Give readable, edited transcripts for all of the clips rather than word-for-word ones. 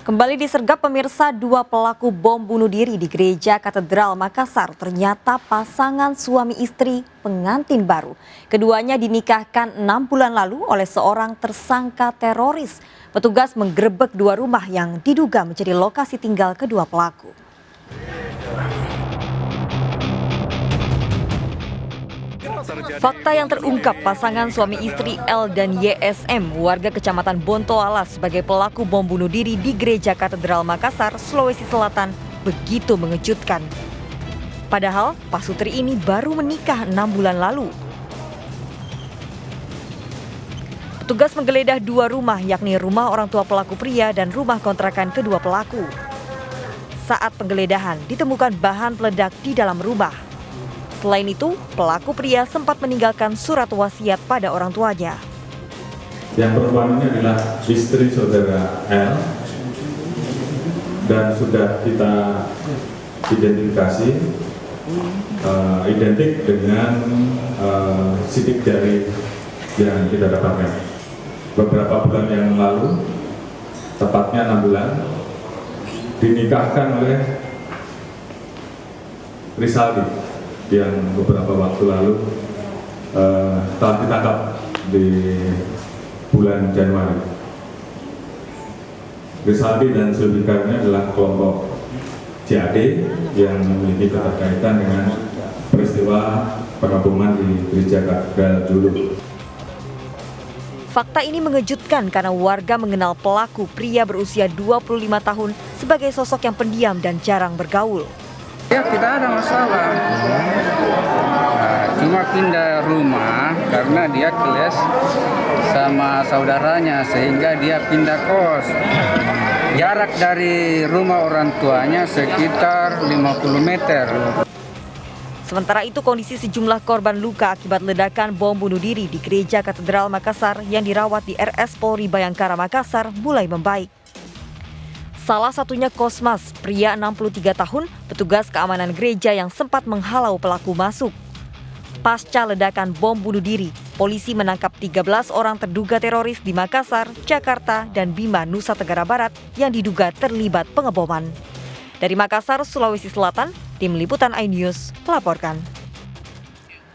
Kembali disergap pemirsa, dua pelaku bom bunuh diri di Gereja Katedral Makassar ternyata pasangan suami istri pengantin baru. Keduanya dinikahkan 6 bulan lalu oleh seorang tersangka teroris. Petugas menggerebek dua rumah yang diduga menjadi lokasi tinggal kedua pelaku. Fakta yang terungkap, pasangan suami istri L dan YSM, warga Kecamatan Bonto Alas, sebagai pelaku bom bunuh diri di Gereja Katedral Makassar, Sulawesi Selatan, begitu mengejutkan. Padahal pasutri ini baru menikah 6 bulan lalu. Petugas menggeledah dua rumah, yakni rumah orang tua pelaku pria dan rumah kontrakan kedua pelaku. Saat penggeledahan, ditemukan bahan peledak di dalam rumah. Selain itu, pelaku pria sempat meninggalkan surat wasiat pada orang tuanya. Yang perempuan ini adalah istri saudara L dan sudah kita identifikasi identik dengan sidik jari yang kita dapatkan. Beberapa bulan yang lalu, tepatnya 6 bulan, dinikahkan oleh Rizaldi yang beberapa waktu lalu telah ditangkap di bulan Januari. Rizaldi dan Zulfikar ini adalah kelompok JAD yang memiliki keterkaitan dengan peristiwa pengepungan di Gereja Katedral dulu. Fakta ini mengejutkan karena warga mengenal pelaku pria berusia 25 tahun sebagai sosok yang pendiam dan jarang bergaul. Ya, tidak ada masalah. Cuma pindah rumah karena dia kelas sama saudaranya sehingga dia pindah kos. Jarak dari rumah orang tuanya sekitar 50 meter. Sementara itu, kondisi sejumlah korban luka akibat ledakan bom bunuh diri di Gereja Katedral Makassar yang dirawat di RS Polri Bayangkara Makassar mulai membaik. Salah satunya Kosmas, pria 63 tahun, petugas keamanan gereja yang sempat menghalau pelaku masuk. Pasca ledakan bom bunuh diri, polisi menangkap 13 orang terduga teroris di Makassar, Jakarta, dan Bima, Nusa Tenggara Barat yang diduga terlibat pengeboman. Dari Makassar, Sulawesi Selatan, Tim Liputan iNews melaporkan.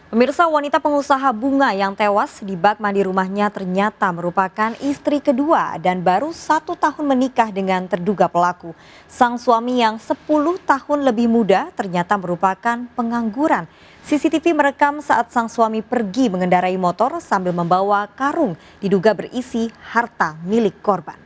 Pemirsa, wanita pengusaha bunga yang tewas di bak mandi rumahnya ternyata merupakan istri kedua dan baru 1 tahun menikah dengan terduga pelaku. Sang suami yang 10 tahun lebih muda ternyata merupakan pengangguran. CCTV merekam saat sang suami pergi mengendarai motor sambil membawa karung diduga berisi harta milik korban.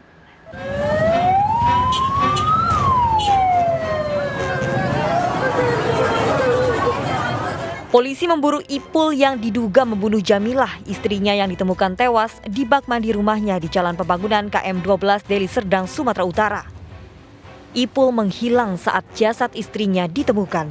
Polisi memburu Ipul yang diduga membunuh Jamilah, istrinya yang ditemukan tewas di bak mandi rumahnya di Jalan Pembangunan KM 12 Deli Serdang, Sumatera Utara. Ipul menghilang saat jasad istrinya ditemukan.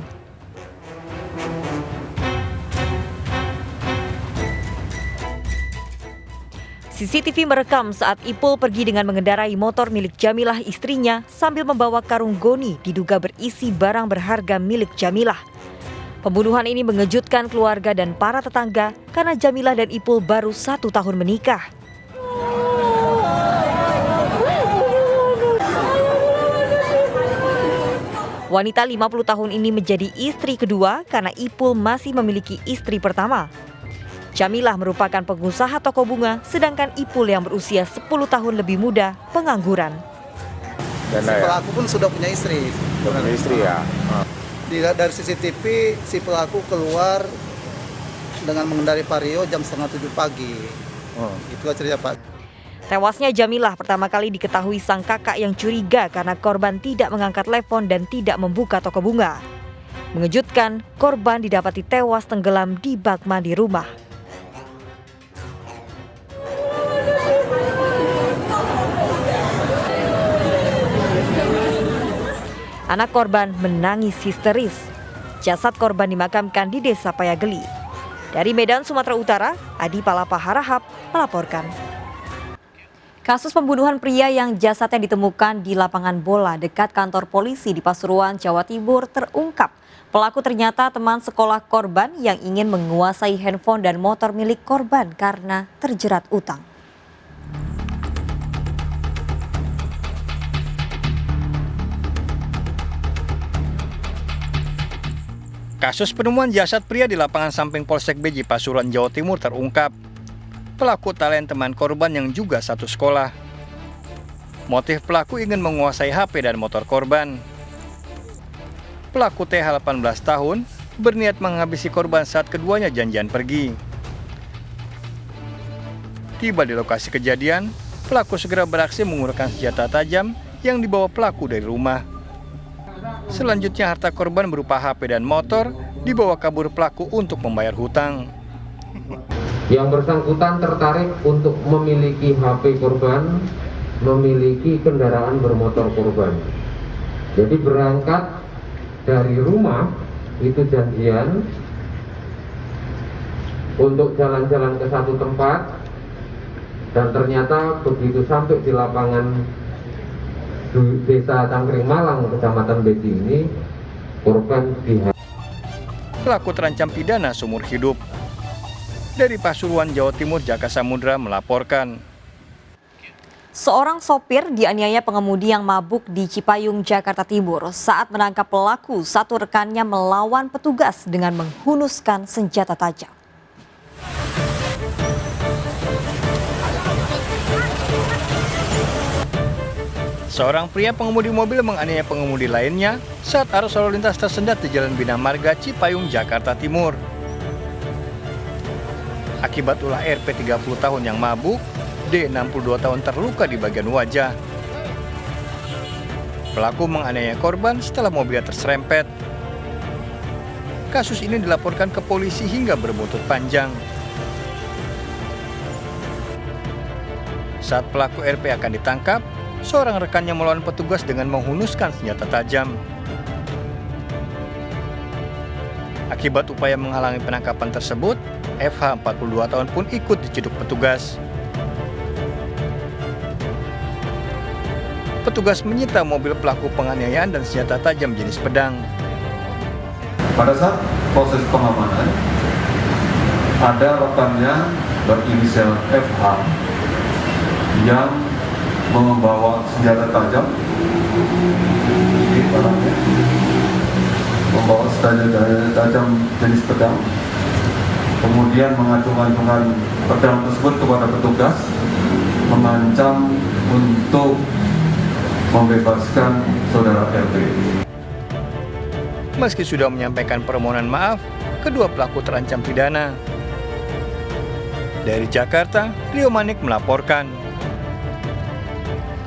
CCTV merekam saat Ipul pergi dengan mengendarai motor milik Jamilah, istrinya, sambil membawa karung goni diduga berisi barang berharga milik Jamilah. Pembunuhan ini mengejutkan keluarga dan para tetangga karena Jamilah dan Ipul baru 1 tahun menikah. Wanita 50 tahun ini menjadi istri kedua karena Ipul masih memiliki istri pertama. Jamilah merupakan pengusaha toko bunga, sedangkan Ipul yang berusia 10 tahun lebih muda pengangguran. Si pelaku pun sudah punya istri. Sudah punya istri ya. Dari CCTV si pelaku keluar dengan mengendarai Vario jam 6:30 pagi. Itulah cerita Pak. Tewasnya Jamilah pertama kali diketahui sang kakak yang curiga karena korban tidak mengangkat telepon dan tidak membuka toko bunga. Mengejutkan, korban didapati tewas tenggelam di bak mandi rumah. Anak korban menangis histeris. Jasad korban dimakamkan di Desa Payageli. Dari Medan, Sumatera Utara, Adi Palapa Harahap melaporkan. Kasus pembunuhan pria yang jasadnya ditemukan di lapangan bola dekat kantor polisi di Pasuruan, Jawa Timur terungkap. Pelaku ternyata teman sekolah korban yang ingin menguasai handphone dan motor milik korban karena terjerat utang. Kasus penemuan jasad pria di lapangan samping Polsek Beji, Pasuruan, Jawa Timur terungkap. Pelaku talent teman korban yang juga satu sekolah. Motif pelaku ingin menguasai HP dan motor korban. Pelaku TH 18 tahun berniat menghabisi korban saat keduanya janjian pergi. Tiba di lokasi kejadian, pelaku segera beraksi menggunakan senjata tajam yang dibawa pelaku dari rumah. Selanjutnya harta korban berupa HP dan motor dibawa kabur pelaku untuk membayar hutang. Yang bersangkutan tertarik untuk memiliki HP korban, memiliki kendaraan bermotor korban. Jadi berangkat dari rumah itu janjian untuk jalan-jalan ke satu tempat, dan ternyata begitu sampai di lapangan Desa Cangkring Malang, Kecamatan Beji ini, korban dihabisi. Pelaku terancam pidana seumur hidup. Dari Pasuruan, Jawa Timur, Jaka Samudra melaporkan. Seorang sopir dianiaya pengemudi yang mabuk di Cipayung, Jakarta Timur. Saat menangkap pelaku, satu rekannya melawan petugas dengan menghunuskan senjata tajam. Seorang pria pengemudi mobil menganiaya pengemudi lainnya saat arus lalu lintas tersendat di Jalan Bina Marga, Cipayung, Jakarta Timur. Akibat ulah RP 30 tahun yang mabuk, D 62 tahun terluka di bagian wajah. Pelaku menganiaya korban setelah mobilnya terserempet. Kasus ini dilaporkan ke polisi hingga berbuntut panjang. Saat pelaku RP akan ditangkap, seorang rekannya melawan petugas dengan menghunuskan senjata tajam. Akibat upaya menghalangi penangkapan tersebut, FH 42 tahun pun ikut diciduk petugas. Petugas menyita mobil pelaku penganiayaan dan senjata tajam jenis pedang. Pada saat proses pengamanan, ada rekannya berinisial FH yang membawa senjata tajam, ini barangnya, membawa senjata tajam jenis pedang, kemudian mengacung-acungkan pedang tersebut kepada petugas, mengancam untuk membebaskan saudara RT. Meski sudah menyampaikan permohonan maaf, kedua pelaku terancam pidana. Dari Jakarta, Rio Manik melaporkan.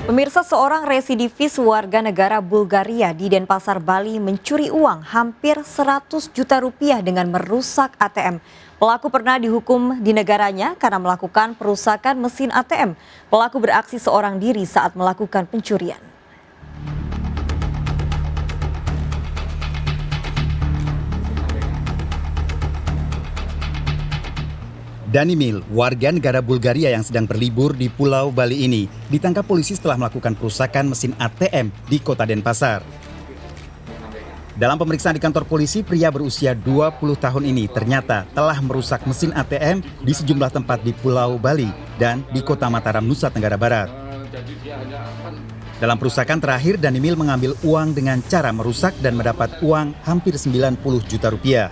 Pemirsa, seorang residivis warga negara Bulgaria di Denpasar, Bali mencuri uang hampir 100 juta rupiah dengan merusak ATM. Pelaku pernah dihukum di negaranya karena melakukan perusakan mesin ATM. Pelaku beraksi seorang diri saat melakukan pencurian. Danimil, warga negara Bulgaria yang sedang berlibur di Pulau Bali ini, ditangkap polisi setelah melakukan perusakan mesin ATM di kota Denpasar. Dalam pemeriksaan di kantor polisi, pria berusia 20 tahun ini ternyata telah merusak mesin ATM di sejumlah tempat di Pulau Bali dan di kota Mataram, Nusa Tenggara Barat. Dalam perusakan terakhir, Danimil mengambil uang dengan cara merusak dan mendapat uang hampir 90 juta rupiah.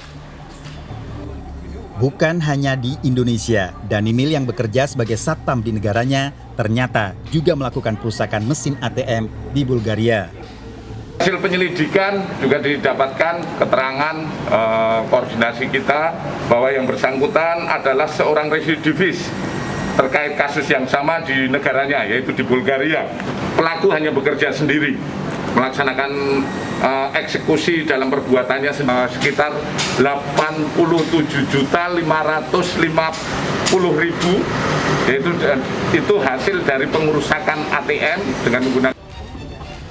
Bukan hanya di Indonesia, Danimil yang bekerja sebagai satpam di negaranya ternyata juga melakukan perusakan mesin ATM di Bulgaria. Hasil penyelidikan juga didapatkan keterangan koordinasi kita bahwa yang bersangkutan adalah seorang residivis terkait kasus yang sama di negaranya, yaitu di Bulgaria. Pelaku hanya bekerja sendiri, melaksanakan eksekusi dalam perbuatannya sekitar 87.550.000, yaitu itu hasil dari pengurusakan ATM dengan menggunakan.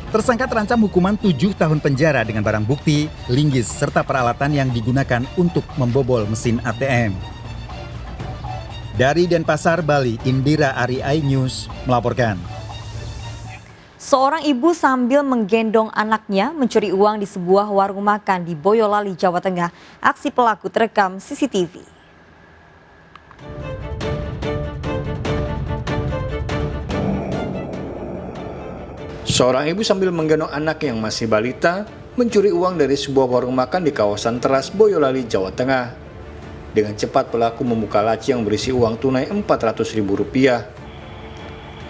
Tersangka terancam hukuman 7 tahun penjara dengan barang bukti, linggis, serta peralatan yang digunakan untuk membobol mesin ATM. Dari Denpasar, Bali, Indira Ari iNews melaporkan. Seorang ibu sambil menggendong anaknya mencuri uang di sebuah warung makan di Boyolali, Jawa Tengah. Aksi pelaku terekam CCTV. Seorang ibu sambil menggendong anak yang masih balita mencuri uang dari sebuah warung makan di kawasan Teras, Boyolali, Jawa Tengah. Dengan cepat pelaku membuka laci yang berisi uang tunai Rp400.000.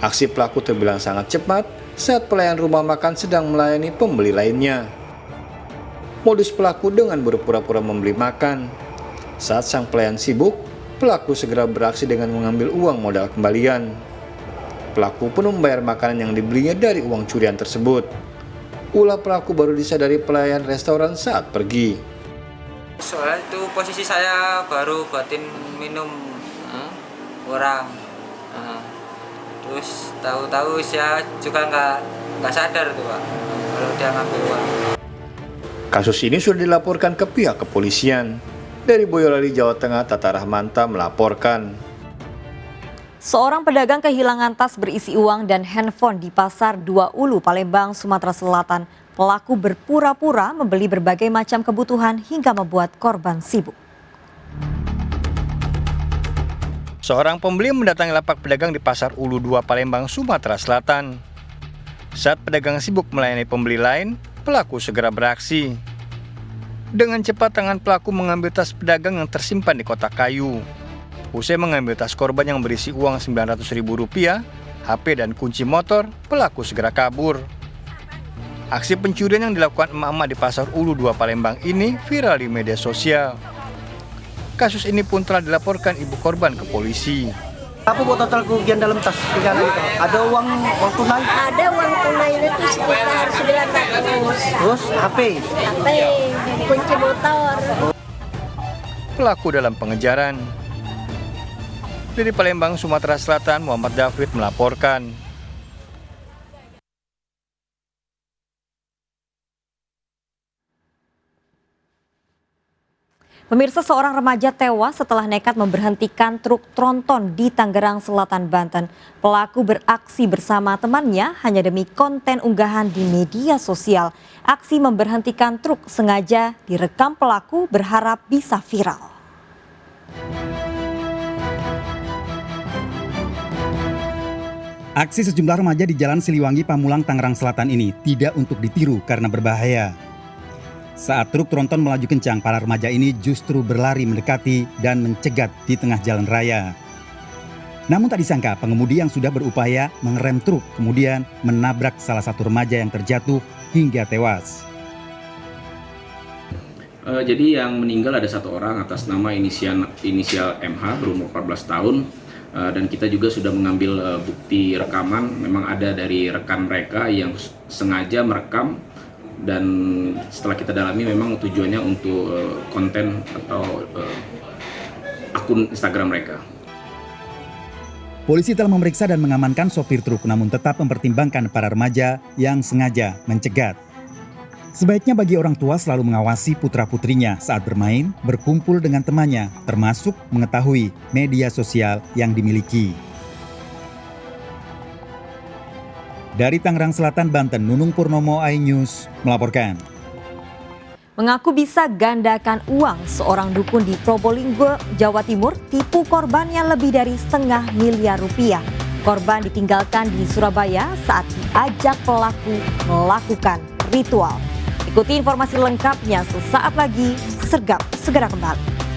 Aksi pelaku terbilang sangat cepat saat pelayan rumah makan sedang melayani pembeli lainnya. Modus pelaku dengan berpura-pura membeli makan. Saat sang pelayan sibuk, pelaku segera beraksi dengan mengambil uang modal kembalian. Pelaku pun membayar makanan yang dibelinya dari uang curian tersebut. Ulah pelaku baru disadari pelayan restoran saat pergi. Soalnya itu posisi saya baru buatin minum orang. Terus tahu-tahu saya juga nggak sadar tuh Pak kalau dia ngambil uang. Kasus ini sudah dilaporkan ke pihak kepolisian. Dari Boyolali, Jawa Tengah, Tata Rahmanta melaporkan. Seorang pedagang kehilangan tas berisi uang dan handphone di Pasar Dua Ulu, Palembang, Sumatera Selatan. Pelaku berpura-pura membeli berbagai macam kebutuhan hingga membuat korban sibuk. Seorang pembeli mendatangi lapak pedagang di Pasar Ulu 2, Palembang, Sumatera Selatan. Saat pedagang sibuk melayani pembeli lain, pelaku segera beraksi. Dengan cepat tangan pelaku mengambil tas pedagang yang tersimpan di kotak kayu. Usai mengambil tas korban yang berisi uang Rp900.000, HP dan kunci motor, pelaku segera kabur. Aksi pencurian yang dilakukan emak-emak di Pasar Ulu 2 Palembang ini viral di media sosial. Kasus ini pun telah dilaporkan ibu korban ke polisi. Apa buat total kerugian dalam tas? Ada uang tunai? Ada uang tunai itu sekitar 900. Terus HP, kunci motor. Pelaku dalam pengejaran. Dari Palembang, Sumatera Selatan, Muhammad David melaporkan. Pemirsa, seorang remaja tewas setelah nekat memberhentikan truk tronton di Tangerang Selatan, Banten. Pelaku beraksi bersama temannya hanya demi konten unggahan di media sosial. Aksi memberhentikan truk sengaja direkam pelaku berharap bisa viral. Aksi sejumlah remaja di Jalan Siliwangi, Pamulang, Tangerang Selatan ini tidak untuk ditiru karena berbahaya. Saat truk tronton melaju kencang, para remaja ini justru berlari mendekati dan mencegat di tengah jalan raya. Namun tak disangka pengemudi yang sudah berupaya mengerem truk kemudian menabrak salah satu remaja yang terjatuh hingga tewas. Jadi yang meninggal ada satu orang atas nama inisial MH berumur 14 tahun. Dan kita juga sudah mengambil bukti rekaman. Memang ada dari rekan mereka yang sengaja merekam, dan setelah kita dalami memang tujuannya untuk konten atau akun Instagram mereka. Polisi telah memeriksa dan mengamankan sopir truk, namun tetap mempertimbangkan para remaja yang sengaja mencegat. Sebaiknya bagi orang tua selalu mengawasi putra-putrinya saat bermain, berkumpul dengan temannya, termasuk mengetahui media sosial yang dimiliki. Dari Tangerang Selatan, Banten, Nunung Purnomo, iNews melaporkan. Mengaku bisa gandakan uang, seorang dukun di Probolinggo, Jawa Timur, tipu korbannya lebih dari R500 miliar. Korban ditinggalkan di Surabaya saat diajak pelaku melakukan ritual. Ikuti informasi lengkapnya sesaat lagi. Sergap segera kembali.